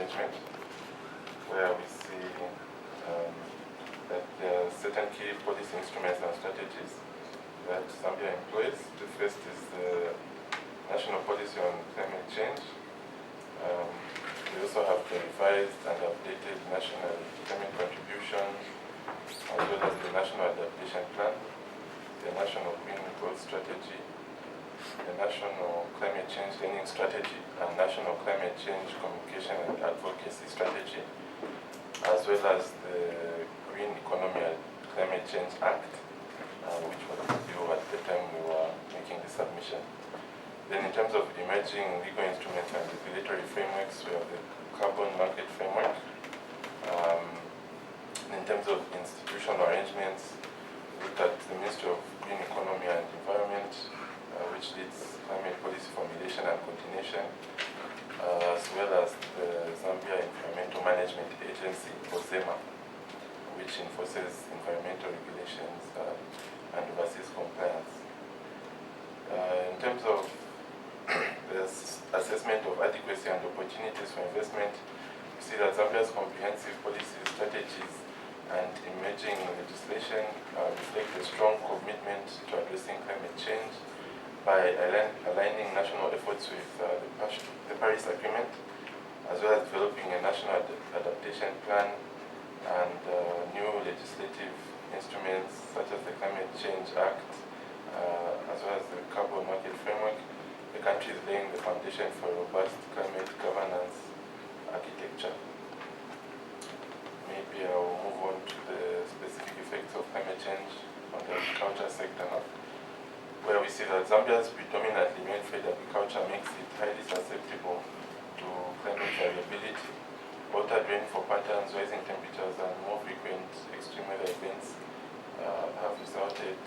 management, where we see that there are certain key policy instruments and strategies that Zambia employs. The first is the National Policy on Climate Change. We also have the revised and updated National Climate Contribution, as well as the National Adaptation Plan, the National Green Growth Strategy, the National Climate Change Learning Strategy, and National Climate Change Communication and Advocacy Strategy, as well as the Green Economy and Climate Change Act, which was due at the time we were making the submission. Then in terms of emerging legal instruments and regulatory frameworks, we have the Carbon Market Framework. In terms of institutional arrangements, we look at the Ministry of Green Economy and Environment, which leads climate policy formulation and coordination, as well as the Zambia Environmental Management Agency, or ZEMA, which enforces environmental regulations and oversees compliance. In terms of the assessment of adequacy and opportunities for investment, we see that Zambia's comprehensive policy strategies and emerging legislation reflect a strong commitment to addressing climate change by aligning national efforts with the Paris Agreement, as well as developing a national adaptation plan and new legislative instruments such as the Climate Change Act, as well as the Carbon Market Framework. The country is laying the foundation for robust climate governance architecture. Maybe I'll move on to the specific effects of climate change on the agriculture sector now, where we see that Zambia's predominantly rain-fed agriculture makes it highly susceptible to climate variability. Altered rainfall patterns, rising temperatures, and more frequent extreme weather events have resulted,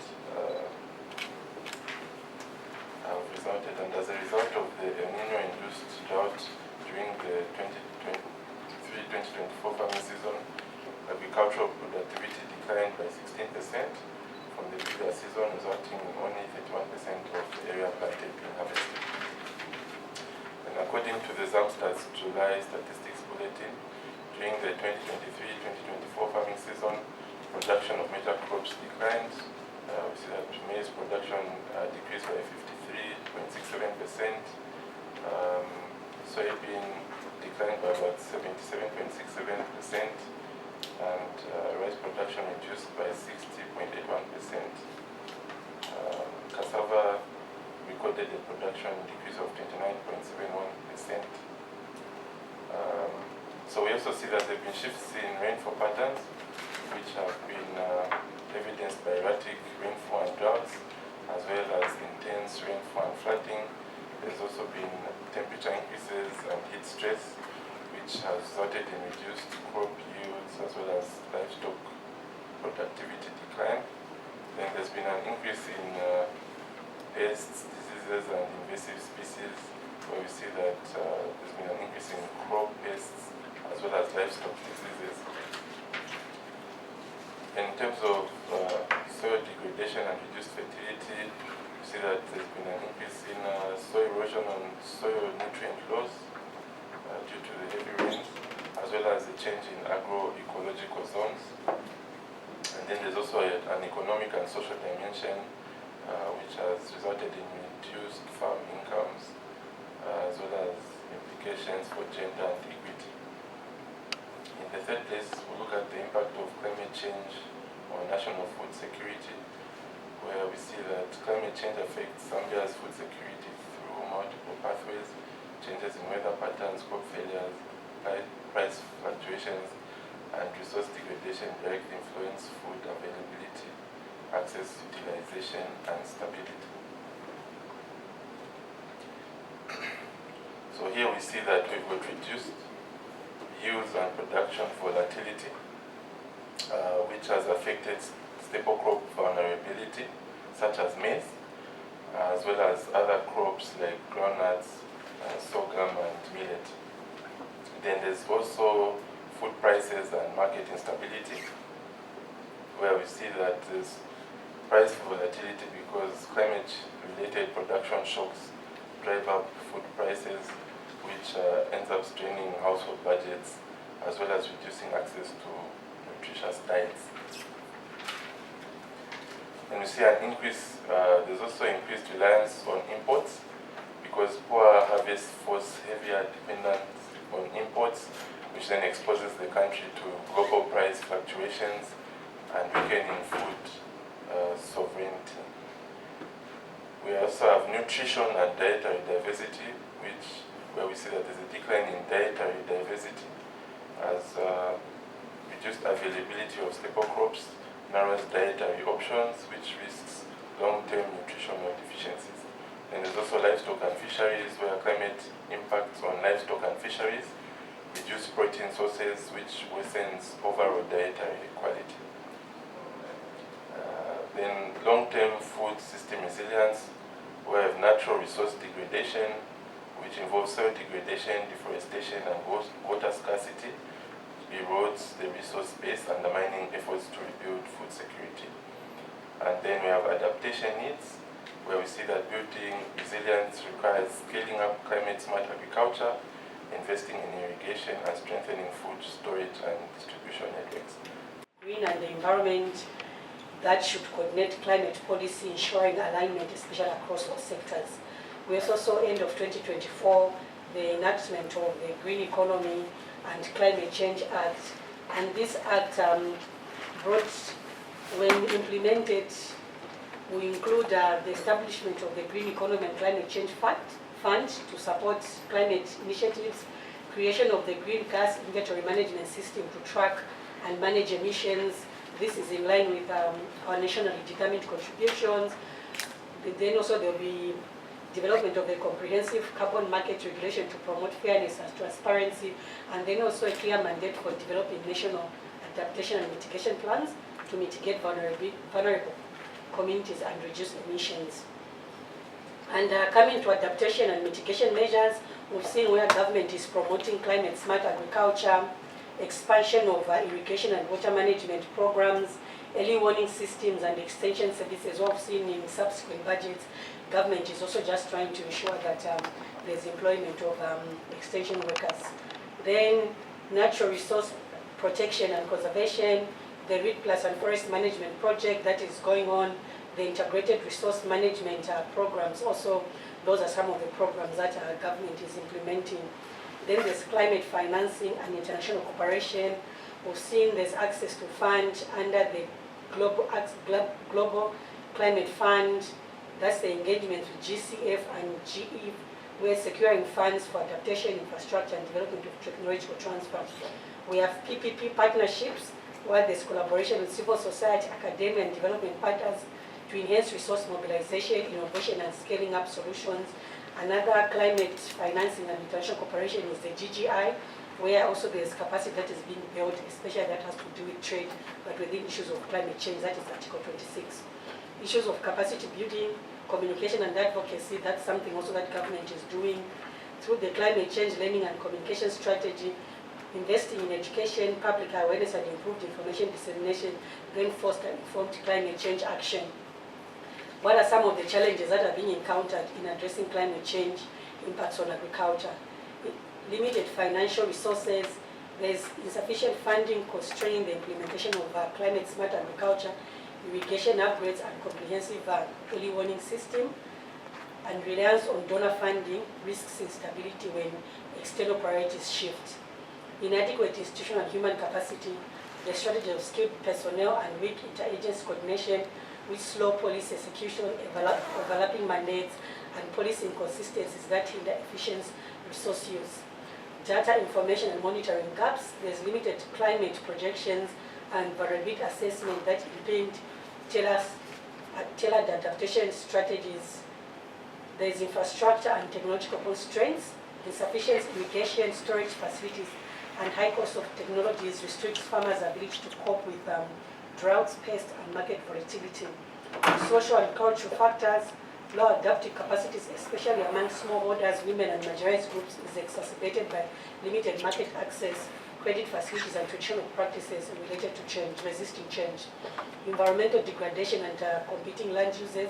and as a result of the El Nino-induced drought during the 2023-2024 farming season, agricultural productivity declined by 16% from the previous season, resulting in only 31% of the area planted being harvested. And according to the ZAMSTAT's July Statistics Bulletin, during the 2023-2024 farming season, production of major crops declined. We see that maize production decreased by 53.67%, soybean declined by about 77.67%, and rice production reduced by 60.81%. Cassava recorded a production decrease of 29.71%. So we also see that there have been shifts in rainfall patterns, which have been evidenced by erratic rainfall and droughts, as well as intense rainfall and flooding. There's also been temperature increases and heat stress, which has resulted in reduced crop yields as well as livestock productivity decline. Then there's been an increase in pests, diseases, and invasive species, where we see that there's been an increase in crop pests as well as livestock diseases. In terms of soil degradation and reduced fertility, we see that there's been an increase in soil erosion and soil nutrient loss due to the heavy rains, as well as a change in agroecological zones. And then there's also an economic and social dimension, which has resulted in reduced farm incomes, as well as implications for gender and equity. In the third place, we look at the impact of climate change on national food security, where we see that climate change affects Zambia's food security through multiple pathways: changes in weather patterns, crop failures, price fluctuations, and resource degradation directly influence food availability, access, utilization, and stability. So here we see that we've got reduced yields and production volatility, which has affected staple crop vulnerability, such as maize, as well as other crops like groundnuts, sorghum, and millet. Then there's also food prices and market instability, where we see that there's price volatility because climate-related production shocks drive up food prices, which which ends up straining household budgets as well as reducing access to nutritious diets. And we see an increase, there's also increased reliance on imports because poor harvest force heavier dependence on imports, which then exposes the country to global price fluctuations and weakening food sovereignty. We also have nutrition and dietary diversity, where we see that there's a decline in dietary diversity as reduced availability of staple crops narrows dietary options, which risks long-term nutritional deficiencies. And there's also livestock and fisheries, where climate impacts on livestock and fisheries reduce protein sources, which worsens overall dietary quality. Then long-term food system resilience, we have natural resource degradation, which involves soil degradation, deforestation, and water scarcity, erodes the resource base, undermining efforts to rebuild food security. And then we have adaptation needs, where we see that building resilience requires scaling up climate-smart agriculture, investing in irrigation, and strengthening food storage and distribution networks. Green and the environment that should coordinate climate policy, ensuring alignment, especially across all sectors. We also saw end of 2024, the enactment of the Green Economy and Climate Change Act. And this act brought, when implemented, we include the establishment of the Green Economy and Climate Change Fund to support climate initiatives, creation of the Green Gas Inventory Management System to track and manage emissions. This is in line with our nationally determined contributions. Then also there will be development of a comprehensive carbon market regulation to promote fairness and transparency, and then also a clear mandate for developing national adaptation and mitigation plans to mitigate vulnerable communities and reduce emissions. And coming to adaptation and mitigation measures, we've seen where government is promoting climate-smart agriculture, expansion of irrigation and water management programs, early warning systems and extension services. We've seen in subsequent budgets, government is also just trying to ensure that there's employment of extension workers. Then natural resource protection and conservation, the READ Plus and forest management project that is going on, the integrated resource management programs. Also, those are some of the programs that our government is implementing. Then there's climate financing and international cooperation. We've seen there's access to funds under the Global Climate Fund. That's the engagement with GCF and GE. We're securing funds for adaptation, infrastructure, and development of technological transfer. We have PPP partnerships, where there's collaboration with civil society, academia, and development partners to enhance resource mobilization, innovation, and scaling up solutions. Another climate financing and international cooperation is the GGI, where also there's capacity that is being built, especially that has to do with trade, but within issues of climate change, that is Article 26. Issues of capacity building, communication and advocacy, that's something also that government is doing through the climate change learning and communication strategy, investing in education, public awareness, and improved information dissemination, then foster informed climate change action. What are some of the challenges that are being encountered in addressing climate change impacts on agriculture? Limited financial resources, there's insufficient funding constraining the implementation of climate-smart agriculture, irrigation upgrades, and comprehensive early warning system, and reliance on donor funding risks instability when external priorities shift. Inadequate institutional and human capacity, the shortage of skilled personnel and weak interagency coordination, with slow policy execution, overlapping mandates, and policy inconsistencies that hinder efficient resource use. Data information and monitoring gaps, there's limited climate projections and vulnerability assessment that impede tailored adaptation strategies. There's infrastructure and technological constraints, insufficient irrigation storage facilities, and high cost of technologies restricts farmers' ability to cope with droughts, pests, and market volatility. Social and cultural factors, low adaptive capacities, especially among smallholders, women, and marginalized groups, is exacerbated by limited market access, credit facilities, and traditional practices related to change, resisting change. Environmental degradation and competing land uses,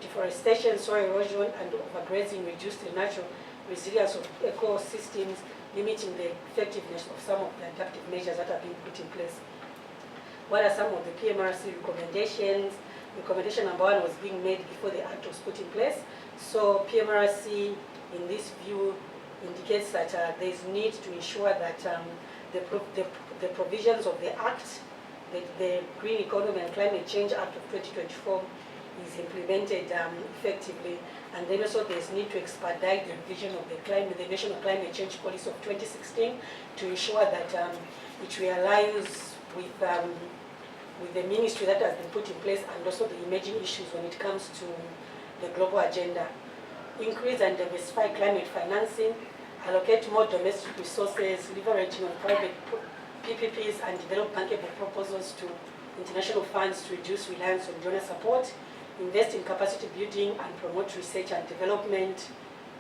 deforestation, soil erosion, and overgrazing reduce the natural resilience of ecosystems, limiting the effectiveness of some of the adaptive measures that are being put in place. What are some of the PMRC recommendations? Recommendation number 1 was being made before the Act was put in place. So PMRC, in this view, indicates that there is need to ensure that the provisions of the Act, the Green Economy and Climate Change Act of 2024, is implemented effectively. And then also there's need to expedite the revision of the National Climate Change Policy of 2016 to ensure that it realigns with the ministry that has been put in place, and also the emerging issues when it comes to the global agenda. Increase and diversify climate financing, allocate more domestic resources, leveraging on private PPPs, and develop bankable proposals to international funds to reduce reliance on donor support, invest in capacity building and promote research and development,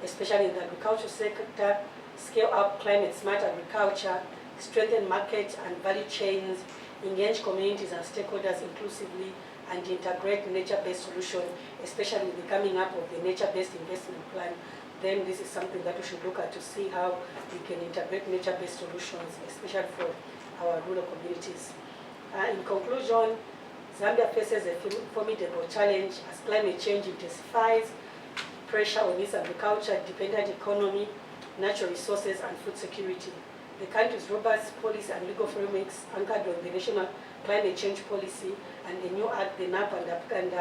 especially in the agricultural sector, scale up climate smart agriculture, strengthen market and value chains, engage communities and stakeholders inclusively, and integrate nature-based solutions, especially with the coming up of the nature-based investment plan. Then this is something that we should look at to see how we can integrate nature-based solutions, especially for our rural communities. In conclusion, Zambia faces a formidable challenge as climate change intensifies, pressure on its agriculture-dependent economy, natural resources, and food security. The country's robust policy and legal frameworks anchored on the National Climate Change Policy and the new act, the NAP, and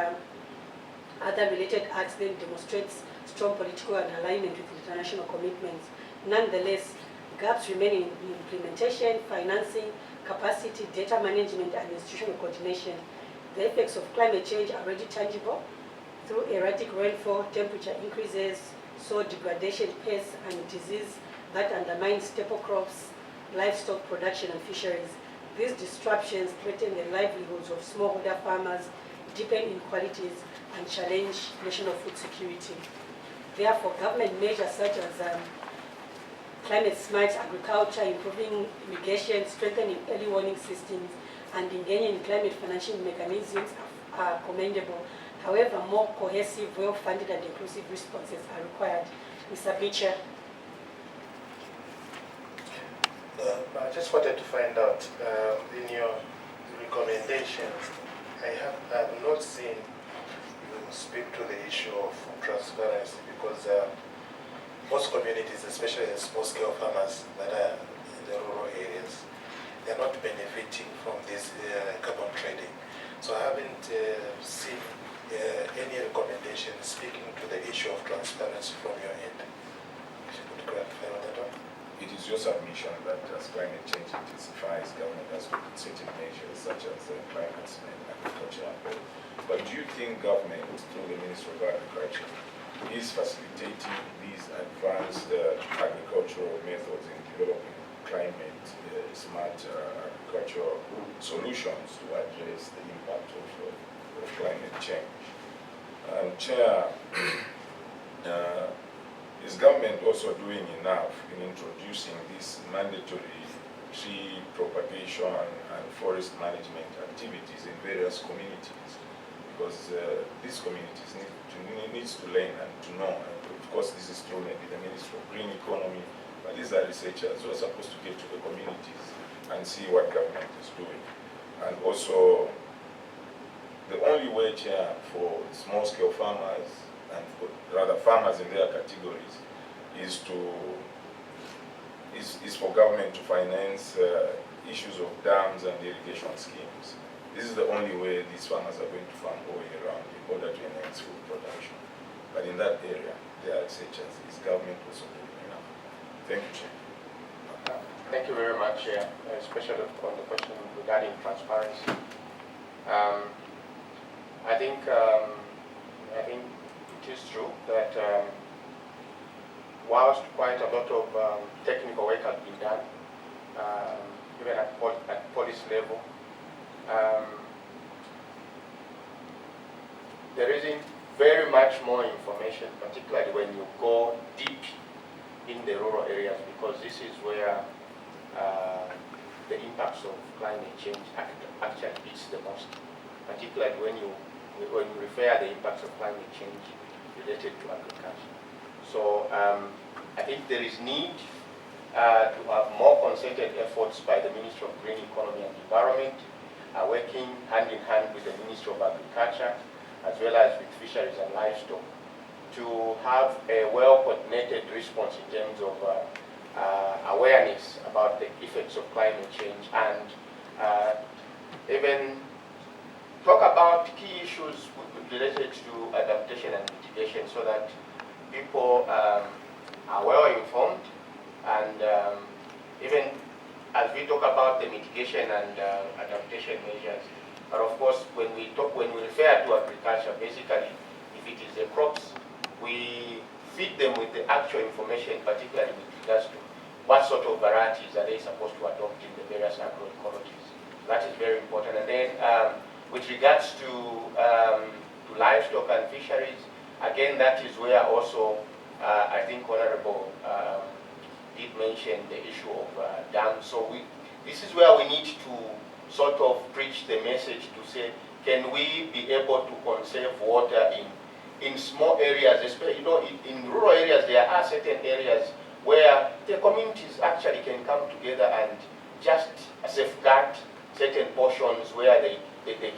other related acts then demonstrates strong political and alignment with international commitments. Nonetheless, gaps remain in implementation, financing, capacity, data management, and institutional coordination. The effects of climate change are already tangible through erratic rainfall, temperature increases, soil degradation, pests, and disease that undermine staple crops, livestock production, and fisheries. These disruptions threaten the livelihoods of smallholder farmers, deepen inequalities, and challenge national food security. Therefore, government measures such as climate smart agriculture, improving irrigation, strengthening early warning systems, and engaging in climate financial mechanisms are commendable. However, more cohesive, well-funded, and inclusive responses are required. Mr. Beecher. I just wanted to find out, in your recommendations, I have not seen you speak to the issue of transparency, because most communities, especially the small-scale farmers that are in the rural areas, they're not benefiting from this carbon trading. So I haven't seen any recommendation speaking to the issue of transparency from your end. If you could clarify on that one. It is your submission that as climate change intensifies, government has to put certain measures such as climate smart agriculture. But do you think government, through the Ministry of Agriculture, is facilitating these advanced agricultural methods in developing climate smart agricultural solutions to address the impact of climate change? Chair, is government also doing enough in introducing this mandatory tree propagation and forest management activities in various communities? Because these communities needs to learn and to know. And of course, this is through maybe the Ministry of Green Economy, but these are researchers who are supposed to get to the communities and see what government is doing. And also, the only way, Chair, for small-scale farmers, and rather farmers in their categories, is for government to finance issues of dams and irrigation schemes. This is the only way these farmers are going to farm all year round in order to enhance food production. But in that area, there are such as is government also doing enough? Thank you, Chair. Thank you very much, Chair, especially on the question regarding transparency. I think it is true that whilst quite a lot of technical work has been done, even at policy level, there isn't very much more information, particularly when you go deep in the rural areas, because this is where the impacts of climate change actually hits the most, particularly when you refer the impacts of climate change related to agriculture. So I think there is need to have more concerted efforts by the Ministry of Green Economy and Environment, working hand in hand with the Ministry of Agriculture, as well as with Fisheries and Livestock, to have a well-coordinated response in terms of awareness about the effects of climate change, and even talk about key issues related to adaptation and mitigation, so that people are well informed, and even as we talk about the mitigation and adaptation measures. But of course, when we refer to agriculture, basically, if it is the crops, we feed them with the actual information, particularly with regards to what sort of varieties are they supposed to adopt in the various agroecologies. That is very important. And then with regards to livestock and fisheries, again, that is where also I think Honorable did mention the issue of dams. So this is where we need to sort of preach the message to say, can we be able to conserve water in small areas, especially, you know, in rural areas. There are certain areas where the communities actually can come together and just safeguard certain portions where they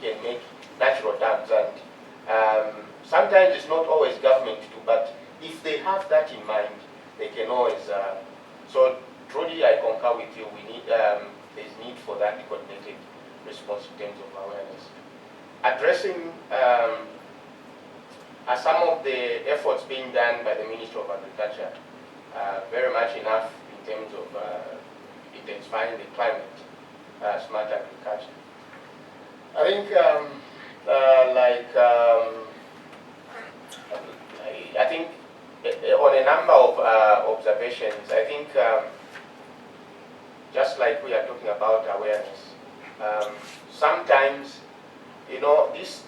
can make natural dams. And sometimes it's not always government too, but if they have that in mind, they can always. So truly, I concur with you. We need there's need for that coordinated response in terms of awareness. Addressing some of the efforts being done by the Ministry of Agriculture, very much enough in terms of intensifying the climate smart agriculture. I think I think on a number of observations, I think just like we are talking about awareness, sometimes, you know, this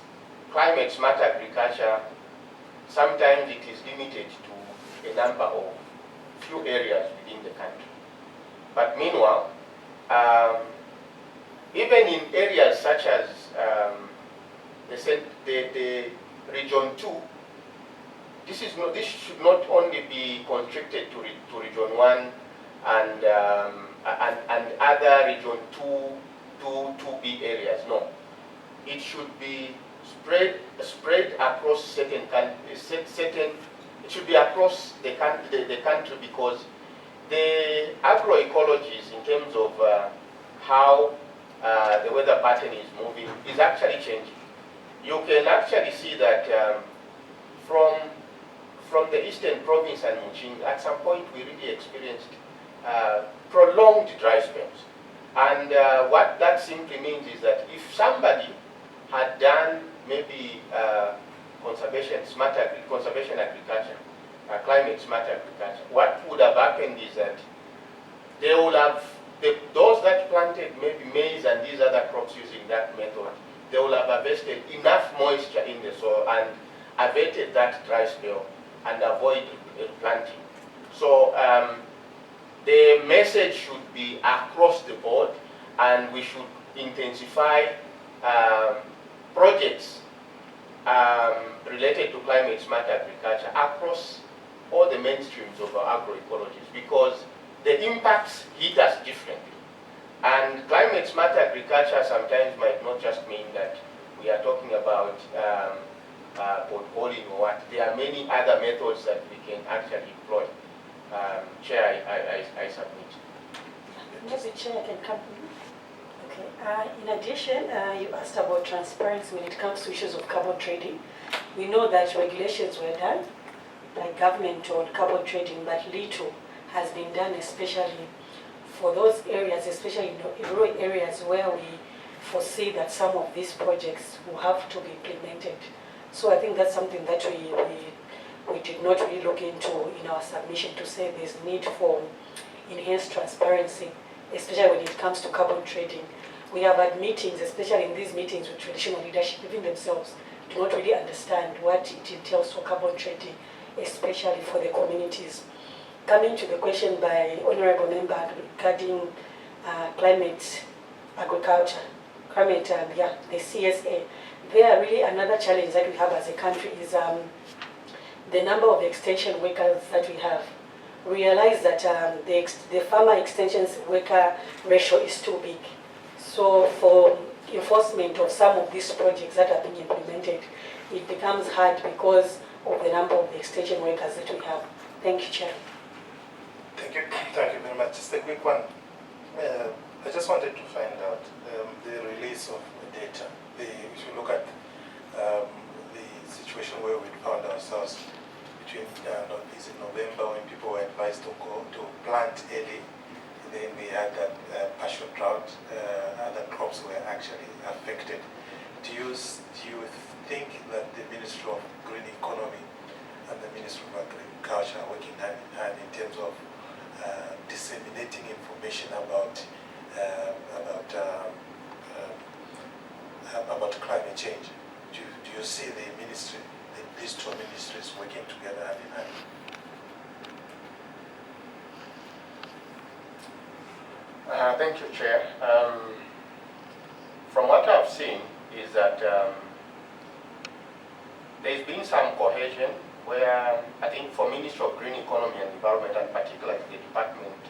climate smart agriculture, sometimes it is limited to a number of few areas within the country. But meanwhile, even in areas such as the Region 2, this should not only be constricted to Region 1 and other Region 2B areas. No, it should be spread across certain countries. It should be across the country, because the agroecologies, in terms of how the weather pattern is moving, is actually changing. You can actually see that from the eastern province and Muchin, at some point we really experienced prolonged dry spells. And what that simply means is that if somebody had done maybe conservation agriculture, climate smart agriculture, what would have happened is that they would have, those that planted maybe maize and these other crops using that method, they will have harvested enough moisture in the soil and abated that dry spell and avoid planting. So the message should be across the board, and we should intensify projects related to climate smart agriculture across all the mainstreams of our agroecologies, because the impacts hit us differently. And climate smart agriculture sometimes might not just mean that we are talking about potholing or what. There are many other methods that we can actually employ. Chair, I submit. Maybe Chair can come in. Okay. In addition, you asked about transparency when it comes to issues of carbon trading. We know that regulations were done by government on carbon trading, but little has been done, especially for those areas, especially in rural areas where we foresee that some of these projects will have to be implemented. So I think that's something that we did not really look into in our submission, to say there's need for enhanced transparency, especially when it comes to carbon trading. We have had meetings, especially in these meetings with traditional leadership, even themselves do not really understand what it entails for carbon trading, especially for the communities. Coming to the question by Honorable Member regarding climate agriculture, the CSA, there really another challenge that we have as a country is the number of extension workers that we have. realized that the farmer extensions worker ratio is too big. So for enforcement of some of these projects that are being implemented, it becomes hard because of the number of the extension workers that we have. Thank you, Chair. Thank you very much. Just a quick one. I just wanted to find out the release of the data. If you look at the situation where we found ourselves between November, when people were advised to go to plant early, and then we had that partial drought. Other crops were actually affected. Do you think that the Ministry of Green Economy and the Ministry of Agriculture are working hand in hand in terms of disseminating information about climate change? Do you see the ministry, these two ministries working together hand in hand? Thank you, Chair. From what I've seen is that there's been some cohesion where I think for Ministry of Green Economy and Environment, and particularly the department,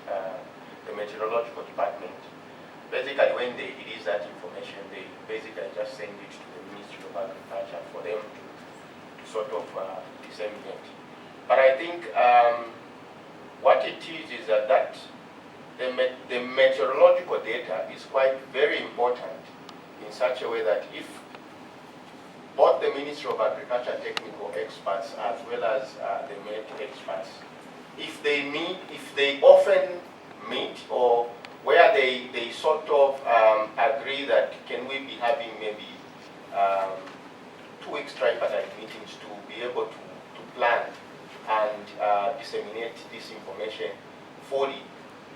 the meteorological department, basically when they release that information, they basically just send it to the Ministry of Agriculture for them to sort of disseminate. But I think what it is that the meteorological data is quite very important in such a way that if both the Ministry of Agriculture technical experts as well as the Met experts, if they often meet, or where they sort of agree that can we be having maybe 2 weeks tripartite meetings to be able to plan and disseminate this information fully,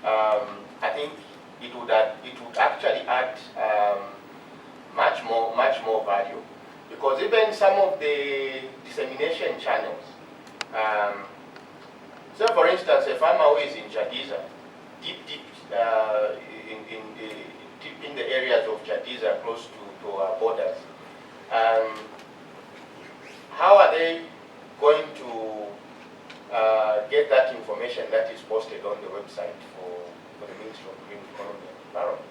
I think it would actually add much more value, because even some of the dissemination channels, so for instance, a farmer who is in Chadiza, deep in the areas of Chadiza, close to our borders, how are they going to get that information that is posted on the website for the Ministry of Green Economy and Environment?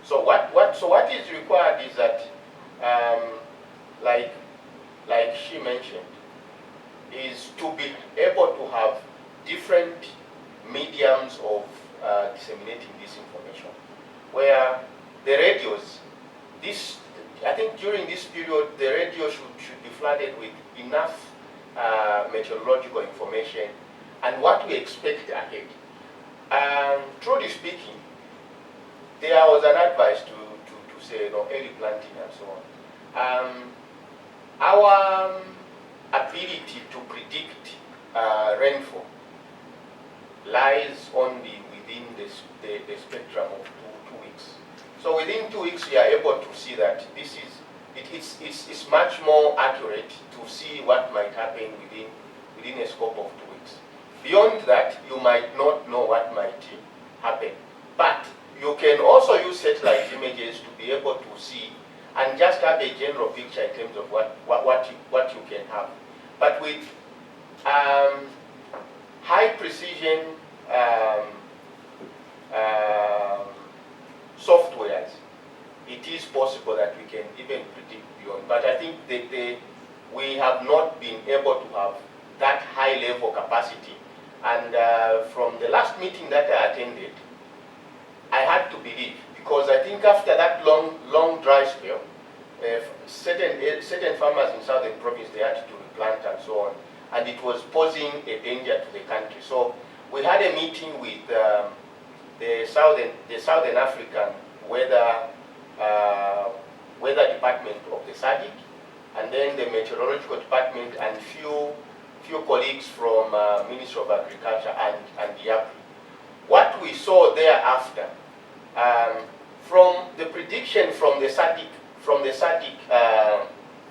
So what is required is that, like she mentioned, is to be able to have different mediums of disseminating this information, where the radios, I think during this period, the radio should be flooded with enough meteorological information and what we expect ahead. Truly speaking, there was an advice to say, early planting and so on. Our ability to predict rainfall lies only within the spectrum of two weeks. So within 2 weeks, we are able to see that it's much more accurate to see what might happen within a scope of 2 weeks. Beyond that, you might not know what might happen. But you can also use satellite images to be able to see and just have a general picture in terms of what you can have. But with high precision softwares, it is possible that we can even predict beyond. But I think that we have not been able to have that high level capacity. And from the last meeting that I attended, I had to believe, because I think after that long dry spell, certain farmers in southern province, they had to replant and so on, and it was posing a danger to the country. So we had a meeting with the Southern African weather department of the SADC, and then the meteorological department, and few colleagues from Ministry of Agriculture and the APRI. What we saw thereafter, from the prediction from the SADC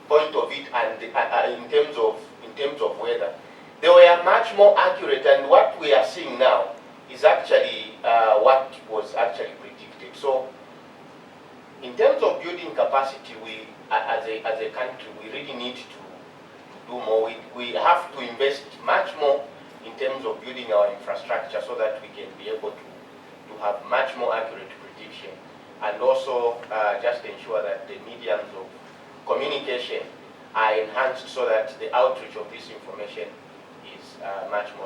point of it, and in terms of weather, they were much more accurate. And what we are seeing now is actually what was actually predicted. So, in terms of building capacity, we, as a country, we really need to do more. We have to invest much more in terms terms of building our infrastructure so that we can be able to have much more accurate prediction, and also just ensure that the mediums of communication are enhanced so that the outreach of this information is much more